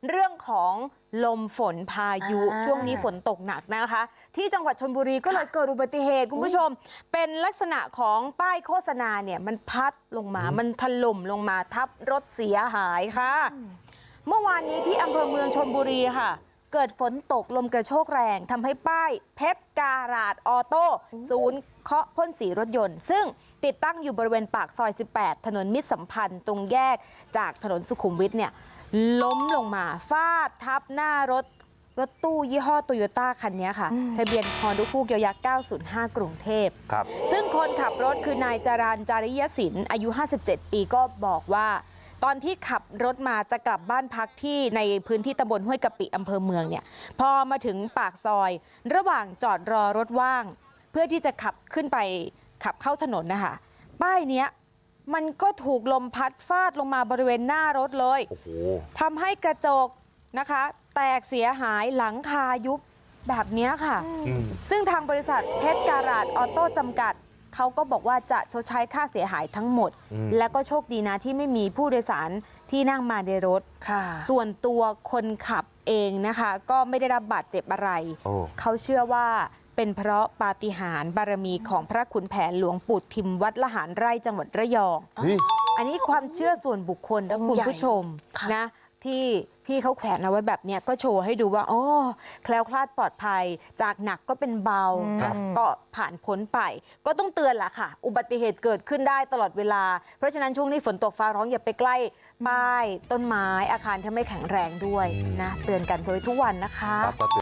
เรื่องของลมฝนพายุช่วงนี้ฝนตกหนักนะคะที่จังหวัดชลบุรีก็เลยเกิดอุบัติเหตุคุณผู้ชมเป็นลักษณะของป้ายโฆษณาเนี่ยมันพัดลงมามันถล่มลงมาทับรถเสียหายค่ะเมื่อวานนี้ที่อำเภอเมืองชลบุรีค่ะเกิดฝนตกลมกระโชกแรงทำให้ป้ายเพชรการาดออโต้ศูนย์เคาะพ่นสีรถยนต์ซึ่งติดตั้งอยู่บริเวณปากซอย18ถนนมิตรสัมพันธ์ตรงแยกจากถนนสุขุมวิทเนี่ยล้มลงมาฟาดทับหน้ารถตู้ยี่ห้อโตโยต้าคันนี้ค่ะทะเบียนฮอนด้าคู่เกียวยา905กรุงเทพซึ่งคนขับรถคือนายจรัญจาริยศิลป์อายุ57ปีก็บอกว่าตอนที่ขับรถมาจะกลับบ้านพักที่ในพื้นที่ตำบลห้วยกะปิอำเภอเมืองเนี่ยพอมาถึงปากซอยระหว่างจอดรอรถว่างเพื่อที่จะขับขึ้นไปขับเข้าถนนนะคะป้ายเนี้ยมันก็ถูกลมพัดฟาดลงมาบริเวณหน้ารถเลยทำให้กระจกนะคะแตกเสียหายหลังคายุบแบบนี้ค่ะซึ่งทางบริษัทเพชรการาดออโต้จำกัดเขาก็บอกว่าจะชดใช้ค่าเสียหายทั้งหมดและก็โชคดีนะที่ไม่มีผู้โดยสารที่นั่งมาในรถส่วนตัวคนขับเองนะคะก็ไม่ได้รับบาดเจ็บอะไรเขาเชื่อว่าเป็นเพราะปาฏิหาริย์บารมีของพระขุนแผนหลวงปู่ทิมวัดละหารไร่จังหวัดระยองอันนี้ความเชื่อส่วนบุคคลนะคุณผู้ชมนะที่พี่เขาแขวนเอาไว้แบบนี้ก็โชว์ให้ดูว่าโอ้แคล้วคลาดปลอดภัยจากหนักก็เป็นเบาก็ผ่านพ้นไปก็ต้องเตือนล่ะค่ะอุบัติเหตุเกิดขึ้นได้ตลอดเวลาเพราะฉะนั้นช่วงนี้ฝนตกฟ้าร้องอย่าไปใกล้ป้ายต้นไม้อาคารที่ไม่แข็งแรงด้วยนะเตือนกันโดยทุกวันนะคะ